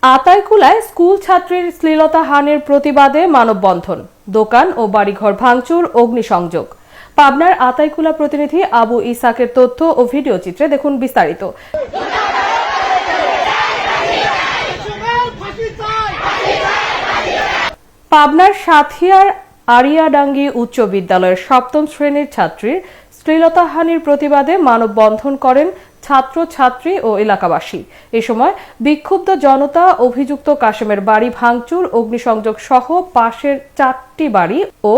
আতাইকুলায় school ছাত্রীর শ্লীলতাহানির প্রতিবাদে মানববন্ধন, দোকান ও বাড়িঘর ভাঙচুর, অগ্নিসংযোগ। পাবনার আতাইকুলা প্রতিনিধি আবু ইসাকের তথ্য ও ভিডিও চিত্রে দেখুন বিস্তারিত। পাবনার সাথিয়ার আরিয়াডাঙ্গি উচ্চ বিদ্যালয়ের সপ্তম শ্রেণীর ছাত্রীর শ্লীলতাহানির প্রতিবাদে মানববন্ধন করেন ছাত্রছাত্রী ও এলাকাবাসী। এ সময় বিক্ষুব্ধ জনতা অভিযুক্ত কাশেমের বাড়ি ভাঙচুর, অগ্নিসংযোগ সহ পাশের 4টি বাড়ি ও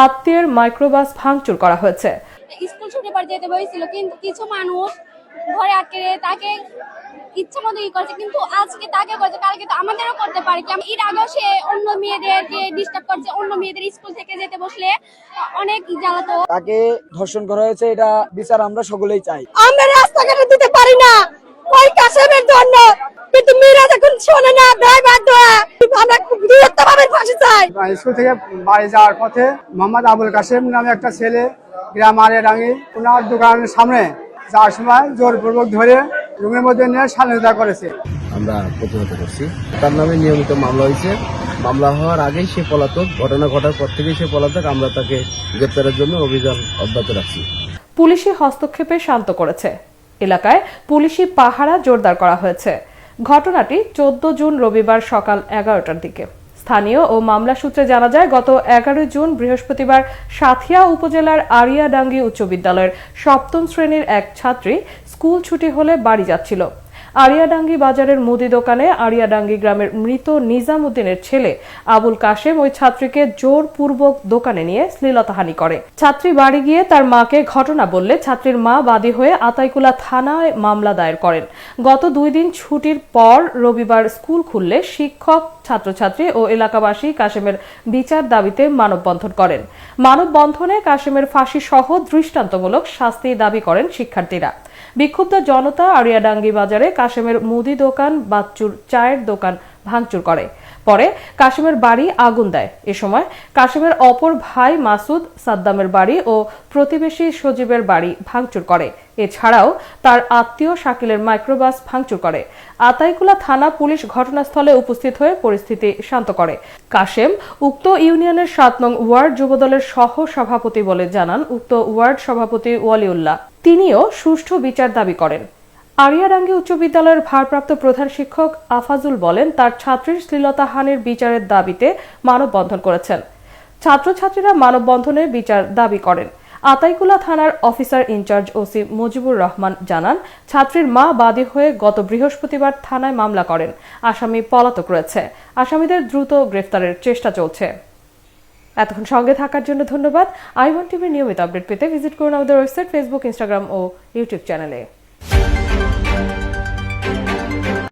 আত্মীয়ের মাইক্রোবাস ভাঙচুর করা হয়েছে। স্কুল ছুটি পর যেতে বলেছিল, কিন্তু কিছু মানুষ ঘরে আটকে তাকে ইচ্ছা মতো করছে, কিন্তু আজকে তাকে করছে, কালকে তো আমাদেরও করতে পারে। এর আগেও সে অন্য মেয়েদেরকে ডিস্টার্ব করছে, অন্য মেয়েদের স্কুল থেকে যেতে বসলে অনেক জ্বালাতো। তাকে ধর্ষণ করা হয়েছে, এটা বিচার আমরা সকলেই চাই। আমরা রাস্তাঘাটে দিতে পারি না ওই কাশেমের জন্য, কিন্তু মেয়েরা যখন শোনে না দেয় বাধ্য আমরা বৃহত্তরভাবে ফাঁসি চাই। স্কুল থেকে বাড়ি যাওয়ার পথে মোহাম্মদ আবুল কাশেম নামে একটা ছেলে গ্রাম আরিয়াডাঙ্গি ওনার দোকানের সামনে যাওয়ার সময় জোরপূর্বক ধরে রুমের মধ্যে নিয়ে শালীনতা করেছে। আমরা প্রতিহত করছি। তার নামে নিয়মিত মামলা হয়েছে। মামলা হওয়ার আগেই সে পলাতক, ঘটনা ঘটার পর থেকেই সে পলাতক। আমরা তাকে গ্রেপ্তারের জন্য অভিযান অব্যাহত রাখছি। পুলিশি হস্তক্ষেপে শান্ত করেছে। এলাকায় পুলিশি পাহারা জোরদার করা হয়েছে। ঘটনাটি 14 জুন রবিবার সকাল 11টার দিকে। স্থানীয় ও মামলা সূত্রে জানা যায়, গত 11 জুন বৃহস্পতিবার সাথিয়া উপজেলার আরিয়াডাঙ্গি উচ্চ বিদ্যালয়ের সপ্তম শ্রেণীর এক ছাত্রী স্কুল ছুটি হলে বাড়ি যাচ্ছিল। আরিয়াডাঙ্গি বাজারের মুদি দোকানে আরিয়াডাঙ্গি গ্রামের মৃত নিজাম উদ্দিনের ছেলে আবুল কাশেম ওই ছাত্রীকে জোরপূর্বক দোকানে নিয়ে শ্লীলতাহানি করে। ছাত্রী বাড়ি গিয়ে তার মাকে ঘটনা বললে ছাত্রীর মা বাদী হয়ে আতাইকুলা থানায় মামলা দায়ের করেন। গত 2 দিন ছুটির পর রবিবার স্কুল খুললে শিক্ষক, ছাত্রছাত্রী ও এলাকাবাসী কাশেমের বিচার দাবিতে মানববন্ধন করেন। মানববন্ধনে কাশেমের ফাঁসি সহ দৃষ্টান্তমূলক শাস্তি দাবি করেন শিক্ষার্থীরা। বিক্ষুব্ধ জনতা আরিয়াডাঙ্গি বাজারে কাশেমের মুদি দোকান, বাচ্চুর চায়ের দোকান ভাঙচুর করে। পরে কাশেমের বাড়ি আগুন দেয়। এ সময় কাশেমের অপর ভাই মাসুদ সাদ্দামের বাড়ি ও প্রতিবেশী সজীবের বাড়ি ভাঙচুর করে। এছাড়াও তার আত্মীয় শাকিলের মাইক্রোবাস ভাঙচুর করে। আতাইকুলা থানা পুলিশ ঘটনাস্থলে উপস্থিত হয়ে পরিস্থিতি শান্ত করে। কাশেম উক্ত ইউনিয়নের 7 নং ওয়ার্ড যুবদলের সহ সভাপতি বলে জানান উক্ত ওয়ার্ড সভাপতি ওয়ালিউল্লাহ। তিনিও সুষ্ঠু বিচার দাবি করেন। আরিয়াডাঙ্গি উচ্চ বিদ্যালয়ের ভারপ্রাপ্ত প্রধান শিক্ষক আফাজুল বলেন, তার ছাত্রীর শ্লীলতাহানির বিচারের দাবিতে মানববন্ধন করেছেন। ছাত্রছাত্রীরা মানববন্ধনে বিচার দাবি করেন। আতাইকুলা থানার officer in charge OC Mujibur Rahman জানান, ছাত্রীর মা বাদী হয়ে গত বৃহস্পতিবার থানায় মামলা করেন। আসামি পলাতক রয়েছে। আসামিদের দ্রুত গ্রেফতারের চেষ্টা চলছে। এতক্ষণ সঙ্গে থাকার জন্য ধন্যবাদ। i1 টিভির নিয়মিত আপডেট পেতে ভিজিট করুন আমাদের ওয়েবসাইট, ফেসবুক, ইনস্টাগ্রাম ও ইউটিউব চ্যানেলে।